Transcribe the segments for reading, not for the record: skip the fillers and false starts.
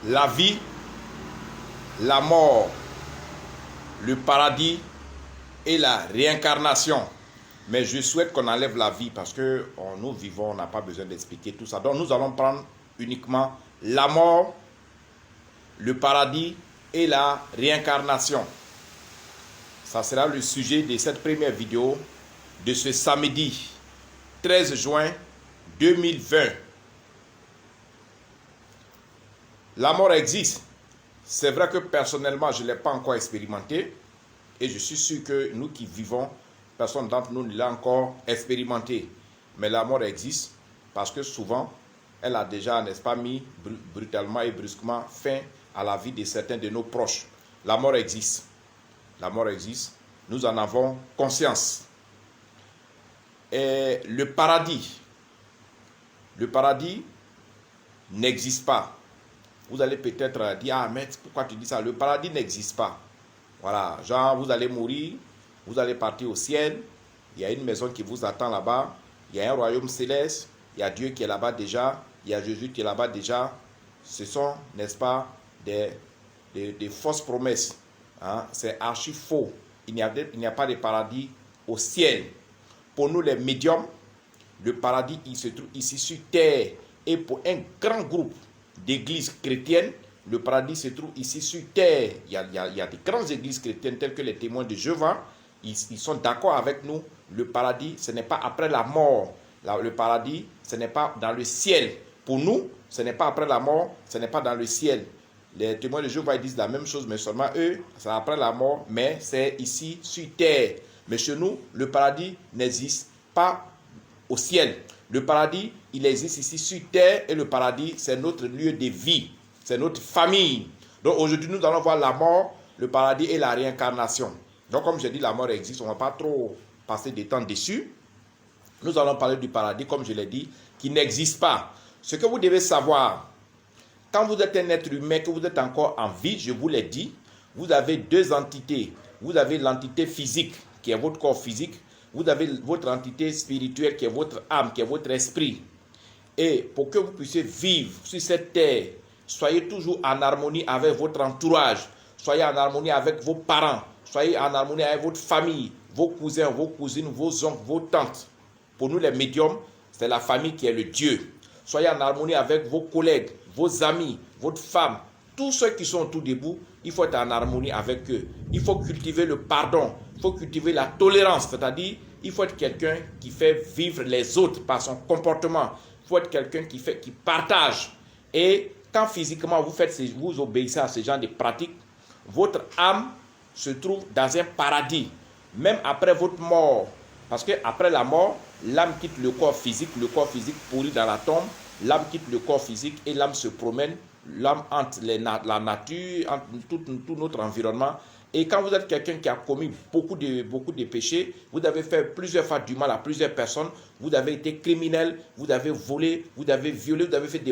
la vie, la mort, le paradis et la réincarnation. Mais je souhaite qu'on enlève la vie parce que nous vivons, on n'a pas besoin d'expliquer tout ça. Donc nous allons prendre uniquement la mort, le paradis et la réincarnation. Ça sera le sujet de cette première vidéo de ce samedi 13 juin 2020. La mort existe. C'est vrai que personnellement, je ne l'ai pas encore expérimenté. Et je suis sûr que nous qui vivons, personne d'entre nous ne l'a encore expérimenté. Mais la mort existe parce que souvent, elle a déjà, n'est-ce pas, mis brutalement et brusquement fin à la vie de certains de nos proches. La mort existe. La mort existe. Nous en avons conscience. Et le paradis n'existe pas. Vous allez peut-être dire, ah mais pourquoi tu dis ça? Le paradis n'existe pas. Voilà, genre vous allez mourir, vous allez partir au ciel, il y a une maison qui vous attend là-bas, il y a un royaume céleste, il y a Dieu qui est là-bas déjà, il y a Jésus qui est là-bas déjà. Ce sont, n'est-ce pas, des fausses promesses. Hein? C'est archi faux. Il n'y a pas de paradis au ciel. Pour nous les médiums, le paradis il se trouve ici sur terre. Et pour un grand groupe d'églises chrétiennes, le paradis se trouve ici sur terre. Il y a des grandes églises chrétiennes telles que les témoins de Jéhovah. Ils sont d'accord avec nous. Le paradis, ce n'est pas après la mort. Le paradis, ce n'est pas dans le ciel. Pour nous, ce n'est pas après la mort, ce n'est pas dans le ciel. Les témoins de Jéhovah ils disent la même chose, mais seulement eux, c'est après la mort, mais c'est ici sur terre. Mais chez nous, le paradis n'existe pas au ciel. Le paradis, il existe ici sur terre et le paradis, c'est notre lieu de vie. C'est notre famille. Donc aujourd'hui, nous allons voir la mort, le paradis et la réincarnation. Donc comme j'ai dit, la mort existe, on ne va pas trop passer du temps dessus. Nous allons parler du paradis, comme je l'ai dit, qui n'existe pas. Ce que vous devez savoir, quand vous êtes un être humain, que vous êtes encore en vie, je vous l'ai dit, vous avez deux entités. Vous avez l'entité physique, qui est votre corps physique. Vous avez votre entité spirituelle, qui est votre âme, qui est votre esprit. Et pour que vous puissiez vivre sur cette terre, soyez toujours en harmonie avec votre entourage. Soyez en harmonie avec vos parents. Soyez en harmonie avec votre famille, vos cousins, vos cousines, vos oncles, vos tantes. Pour nous les médiums, c'est la famille qui est le Dieu. Soyez en harmonie avec vos collègues, vos amis, votre femme. Tous ceux qui sont autour de vous, il faut être en harmonie avec eux. Il faut cultiver le pardon. Il faut cultiver la tolérance. C'est-à-dire, il faut être quelqu'un qui fait vivre les autres par son comportement. Il faut être quelqu'un qui partage. Et quand physiquement vous obéissez à ce genre de pratiques, votre âme se trouve dans un paradis, même après votre mort. Parce qu'après la mort, l'âme quitte le corps physique pourrit dans la tombe, l'âme quitte le corps physique et l'âme se promène, l'âme entre la nature, entre tout notre environnement. Et quand vous êtes quelqu'un qui a commis beaucoup de péchés, vous avez fait plusieurs fois du mal à plusieurs personnes, vous avez été criminel, vous avez volé, vous avez violé, vous avez fait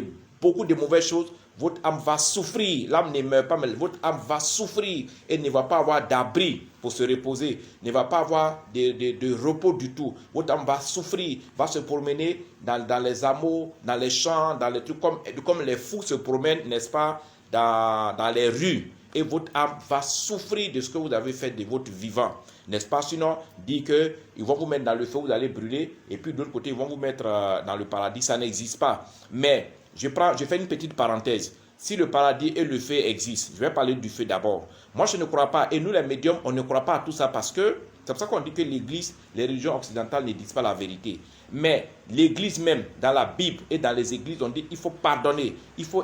beaucoup de mauvaises choses, votre âme va souffrir. L'âme ne meurt pas, mais votre âme va souffrir et ne va pas avoir d'abri pour se reposer, ne va pas avoir de repos du tout. Votre âme va souffrir, va se promener dans les hameaux, dans les champs, dans les trucs comme les fous se promènent, n'est-ce pas, dans les rues. Et votre âme va souffrir de ce que vous avez fait de votre vivant. N'est-ce pas? Sinon, dit qu'ils vont vous mettre dans le feu, vous allez brûler. Et puis de l'autre côté, ils vont vous mettre dans le paradis. Ça n'existe pas. Mais je fais une petite parenthèse. Si le paradis et le feu existent, je vais parler du feu d'abord. Moi, je ne crois pas. Et nous, les médiums, on ne croit pas à tout ça parce que c'est pour ça qu'on dit que l'Église, les religions occidentales ne disent pas la vérité. Mais l'Église même, dans la Bible et dans les églises, on dit qu'il faut pardonner. Il faut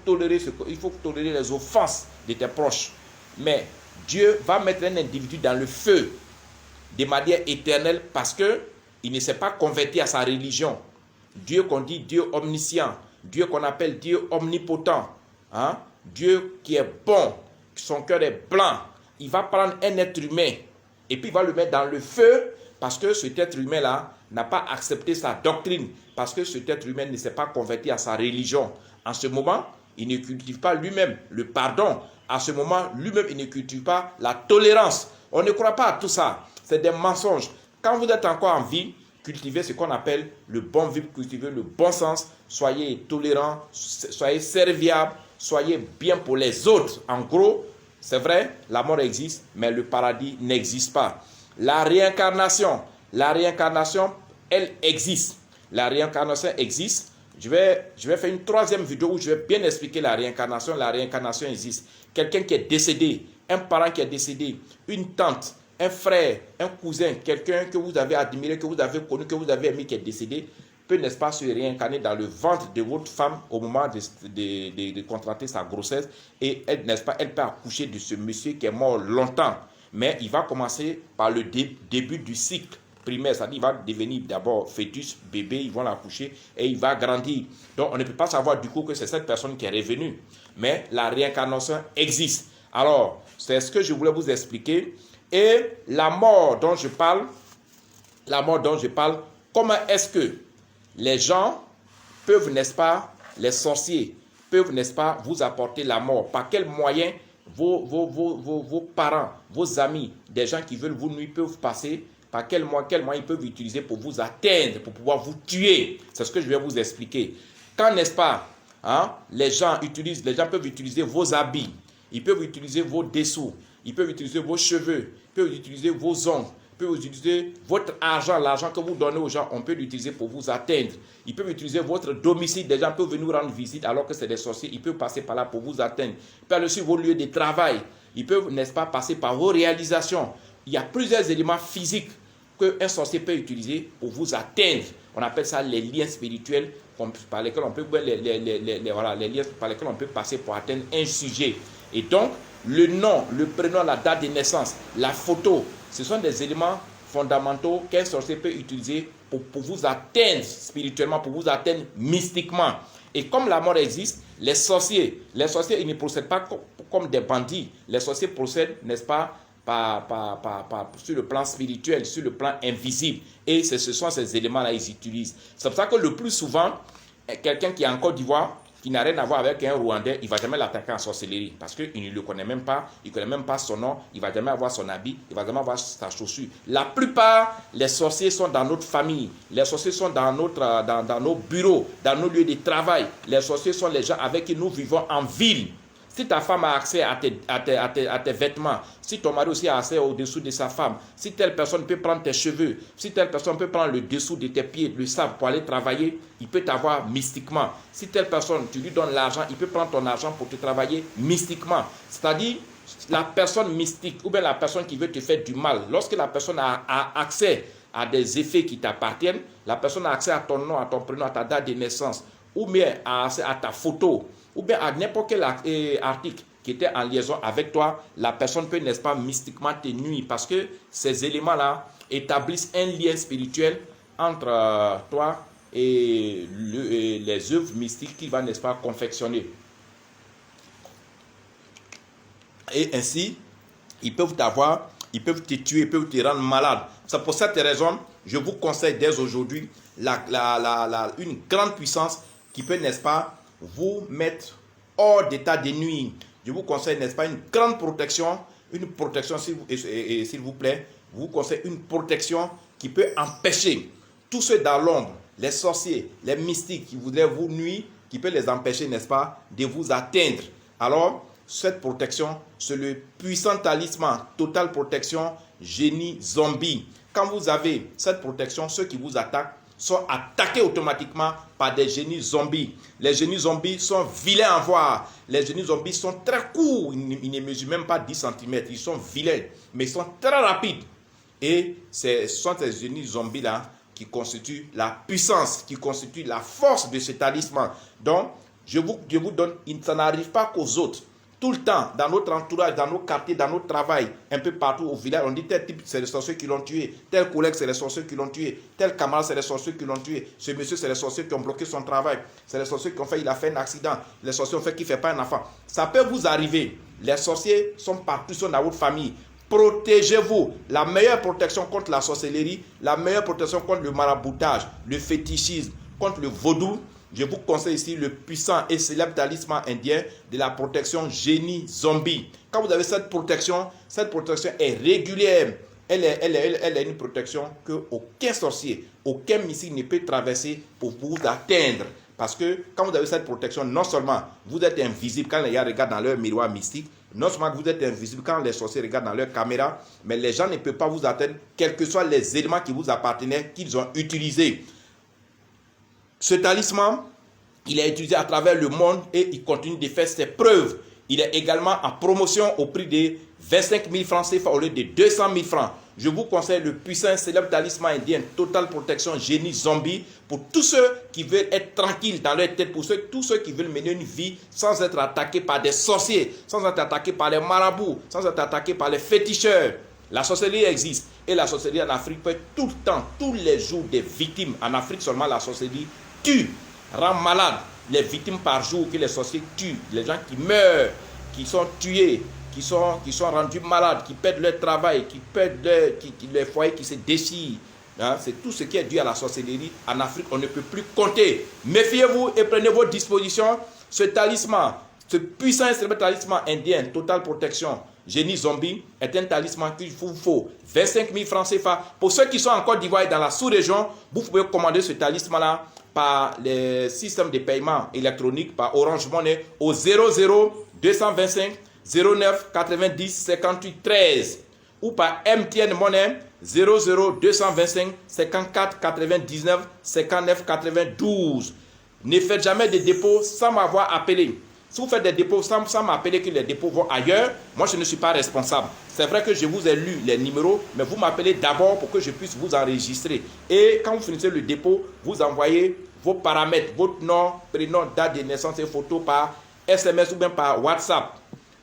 tolérer les offenses de tes proches. Mais Dieu va mettre un individu dans le feu de manière éternelle parce qu'il ne s'est pas converti à sa religion. Dieu qu'on dit Dieu omniscient, Dieu qu'on appelle Dieu omnipotent, hein? Dieu qui est bon, son cœur est blanc. Il va prendre un être humain et puis il va le mettre dans le feu parce que cet être humain-là n'a pas accepté sa doctrine, parce que cet être humain ne s'est pas converti à sa religion. En ce moment, il ne cultive pas lui-même le pardon. À ce moment, lui-même, il ne cultive pas la tolérance. On ne croit pas à tout ça. C'est des mensonges. Quand vous êtes encore en vie, cultivez ce qu'on appelle le bon vivre, cultivez le bon sens, soyez tolérants, soyez serviables, soyez bien pour les autres. En gros, c'est vrai, la mort existe, mais le paradis n'existe pas. La réincarnation, elle existe. La réincarnation existe. Je vais faire une troisième vidéo où je vais bien expliquer la réincarnation. La réincarnation existe. Quelqu'un qui est décédé, un parent qui est décédé, une tante, un frère, un cousin, quelqu'un que vous avez admiré, que vous avez connu, que vous avez aimé qui est décédé, peut, n'est-ce pas, se réincarner dans le ventre de votre femme au moment de contracter sa grossesse. Et elle, n'est-ce pas, elle peut accoucher de ce monsieur qui est mort longtemps. Mais il va commencer par le début du cycle primaire, c'est-à-dire il va devenir d'abord fœtus, bébé, ils vont l'accoucher et il va grandir. Donc on ne peut pas savoir du coup que c'est cette personne qui est revenue. Mais la réincarnation existe. Alors, c'est ce que je voulais vous expliquer. Et la mort dont je parle, comment est-ce que les gens peuvent, n'est-ce pas, les sorciers peuvent, n'est-ce pas, vous apporter la mort? Par quels moyens vos parents, vos amis, des gens qui veulent vous nuire peuvent passer? Par quel moyen ils peuvent utiliser pour vous atteindre, pour pouvoir vous tuer? C'est ce que je vais vous expliquer. Quand, n'est-ce pas, les gens peuvent utiliser vos habits, ils peuvent utiliser vos dessous, ils peuvent utiliser vos cheveux, ils peuvent utiliser vos ongles, ils peuvent utiliser votre argent, l'argent que vous donnez aux gens, on peut l'utiliser pour vous atteindre. Ils peuvent utiliser votre domicile, des gens peuvent venir rendre visite alors que c'est des sorciers, ils peuvent passer par là pour vous atteindre. Ils peuvent aller sur vos lieux de travail, ils peuvent, n'est-ce pas, passer par vos réalisations. Il y a plusieurs éléments physiques qu'un sorcier peut utiliser pour vous atteindre. On appelle ça les liens spirituels par lesquels on peut, les liens par lesquels on peut passer pour atteindre un sujet. Et donc, le nom, le prénom, la date de naissance, la photo, ce sont des éléments fondamentaux qu'un sorcier peut utiliser pour vous atteindre spirituellement, pour vous atteindre mystiquement. Et comme la mort existe, les sorciers, ils ne procèdent pas comme des bandits. Les sorciers procèdent, n'est-ce pas, sur le plan spirituel, sur le plan invisible. Et ce sont ces éléments-là qu'ils utilisent. C'est pour ça que le plus souvent, quelqu'un qui est en Côte d'Ivoire, qui n'a rien à voir avec un Rwandais, il ne va jamais l'attaquer en sorcellerie. Parce qu'il ne le connaît même pas, il ne connaît même pas son nom, il ne va jamais avoir son habit, il ne va jamais avoir sa chaussure. La plupart, les sorciers sont dans notre famille. Les sorciers sont dans nos bureaux, dans nos lieux de travail. Les sorciers sont les gens avec qui nous vivons en ville. Si ta femme a accès à tes vêtements, si ton mari aussi a accès au-dessous de sa femme, si telle personne peut prendre tes cheveux, si telle personne peut prendre le dessous de tes pieds, le sable pour aller travailler, il peut t'avoir mystiquement. Si telle personne, tu lui donnes l'argent, il peut prendre ton argent pour te travailler mystiquement. C'est-à-dire, la personne mystique ou bien la personne qui veut te faire du mal, lorsque la personne a accès à des effets qui t'appartiennent, la personne a accès à ton nom, à ton prénom, à ta date de naissance, ou bien a accès à ta photo, ou bien à n'importe quel article qui était en liaison avec toi, la personne peut, n'est-ce pas, mystiquement te nuire parce que ces éléments-là établissent un lien spirituel entre toi et les œuvres mystiques qu'il va, n'est-ce pas, confectionner. Et ainsi, ils peuvent te tuer, ils peuvent te rendre malade. C'est pour cette raison, je vous conseille dès aujourd'hui une grande puissance qui peut, n'est-ce pas, vous mettre hors d'état de nuire. Je vous conseille, n'est-ce pas, une grande protection, s'il vous plaît, je vous conseille une protection qui peut empêcher tous ceux dans l'ombre, les sorciers, les mystiques qui voudraient vous nuire, qui peut les empêcher, n'est-ce pas, de vous atteindre. Alors, cette protection, c'est le puissant talisman, totale protection, génie zombie. Quand vous avez cette protection, ceux qui vous attaquent sont attaqués automatiquement par des génies zombies. Les génies zombies sont vilains à voir. Les génies zombies sont très courts. Ils ne mesurent même pas 10 cm. Ils sont vilains, mais ils sont très rapides. Et ce sont ces génies zombies-là qui constituent la puissance, qui constituent la force de ce talisman. Donc, je vous donne, ça n'arrive pas qu'aux autres. Tout le temps, dans notre entourage, dans nos quartiers, dans notre travail, un peu partout au village, on dit tel type, c'est les sorciers qui l'ont tué, tel collègue, c'est les sorciers qui l'ont tué, tel camarade, c'est les sorciers qui l'ont tué, ce monsieur, c'est les sorciers qui ont bloqué son travail, c'est les sorciers qui ont fait, il a fait un accident, les sorciers ont fait qu'il ne fait pas un enfant. Ça peut vous arriver. Les sorciers sont partout, sont dans votre famille. Protégez-vous. La meilleure protection contre la sorcellerie, la meilleure protection contre le maraboutage, le fétichisme, contre le vaudou, je vous conseille ici le puissant et célèbre talisman indien de la protection génie zombie. Quand vous avez cette protection est régulière. elle est une protection que aucun sorcier, aucun missile ne peut traverser pour vous atteindre. Parce que quand vous avez cette protection, non seulement vous êtes invisible quand les gens regardent dans leur miroir mystique, non seulement vous êtes invisible quand les sorciers regardent dans leur caméra, mais les gens ne peuvent pas vous atteindre, quels que soient les éléments qui vous appartenaient, qu'ils ont utilisés. Ce talisman, il est utilisé à travers le monde et il continue de faire ses preuves. Il est également en promotion au prix de 25 000 francs CFA au lieu de 200 000 francs. Je vous conseille le puissant et célèbre talisman indien Total Protection Génie Zombie pour tous ceux qui veulent être tranquilles dans leur tête, pour tous ceux qui veulent mener une vie sans être attaqués par des sorciers, sans être attaqués par les marabouts, sans être attaqués par les féticheurs. La sorcellerie existe et la sorcellerie en Afrique peut tout le temps, tous les jours des victimes. En Afrique seulement la sorcellerie tue, rend malade les victimes par jour que les sorciers tuent, les gens qui meurent, qui sont tués, qui sont rendus malades, qui perdent leur travail, qui perdent les foyers qui se déchirent. Hein, c'est tout ce qui est dû à la sorcellerie. En Afrique, on ne peut plus compter. Méfiez-vous et prenez vos dispositions. Ce talisman, ce puissant talisman indien, Total Protection, Génie Zombie, est un talisman qu'il vous faut 25 000 francs CFA. Pour ceux qui sont en Côte d'Ivoire et dans la sous-région, vous pouvez commander ce talisman-là par les systèmes de paiement électronique, par Orange Money, au 00 225 09 90 58 13 ou par MTN Money 00 225 54 99 59 92. Ne faites jamais de dépôts sans m'avoir appelé. Si vous faites des dépôts sans m'appeler que les dépôts vont ailleurs, moi je ne suis pas responsable. C'est vrai que je vous ai lu les numéros, mais vous m'appelez d'abord pour que je puisse vous enregistrer. Et quand vous finissez le dépôt, vous envoyez vos paramètres, votre nom, prénom, date de naissance et photo par SMS ou bien par WhatsApp.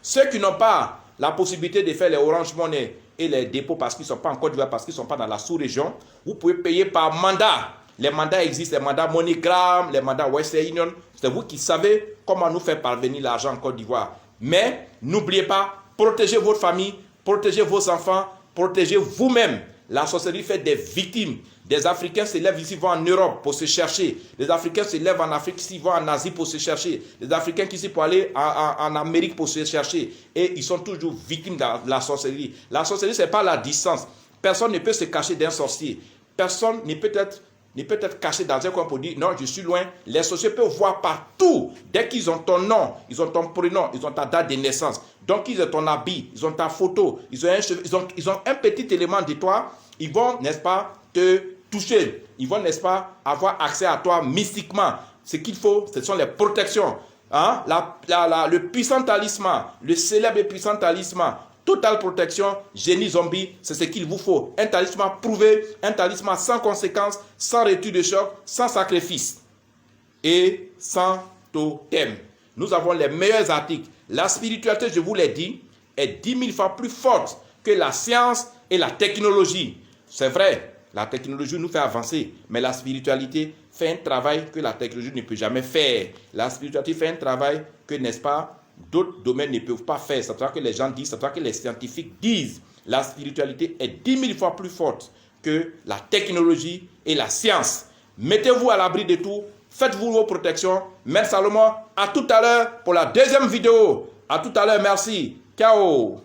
Ceux qui n'ont pas la possibilité de faire les Orange Money et les dépôts parce qu'ils ne sont pas en Côte d'Ivoire, parce qu'ils ne sont pas dans la sous-région, vous pouvez payer par mandat. Les mandats existent, les mandats MoneyGram, les mandats Western Union. C'est vous qui savez comment nous faire parvenir l'argent en Côte d'Ivoire. Mais n'oubliez pas, protégez votre famille, protégez vos enfants, protégez vous-même. La sorcellerie fait des victimes. Des Africains se lèvent ici, vont en Europe pour se chercher. Les Africains se lèvent en Afrique ici, vont en Asie pour se chercher. Les Africains qui ici pour aller en Amérique pour se chercher. Et ils sont toujours victimes de la sorcellerie. La sorcellerie, ce n'est pas la distance. Personne ne peut se cacher d'un sorcier. Personne ne peut être caché dans un coin pour dire non, je suis loin. Les sorciers peuvent voir partout. Dès qu'ils ont ton nom, ils ont ton prénom, ils ont ta date de naissance. Donc ils ont ton habit, ils ont ta photo, ils ont un petit élément de toi. Ils vont, n'est-ce pas, te toucher. Ils vont, n'est-ce pas, avoir accès à toi mystiquement. Ce qu'il faut, ce sont les protections. Hein? Le puissant talisman, le célèbre et puissant talisman, Total Protection, Génie Zombie, c'est ce qu'il vous faut. Un talisman prouvé, un talisman sans conséquences, sans retour de choc, sans sacrifice et sans totem. Nous avons les meilleurs articles. La spiritualité, je vous l'ai dit, est 10 000 fois plus forte que la science et la technologie. C'est vrai, la technologie nous fait avancer, mais la spiritualité fait un travail que la technologie ne peut jamais faire. La spiritualité fait un travail que, n'est-ce pas, d'autres domaines ne peuvent pas faire. C'est pour ça que les gens disent, c'est pour ça que les scientifiques disent, la spiritualité est 10 000 fois plus forte que la technologie et la science. Mettez-vous à l'abri de tout, faites-vous vos protections. Mère Salomon, à tout à l'heure pour la deuxième vidéo. À tout à l'heure, merci. Ciao.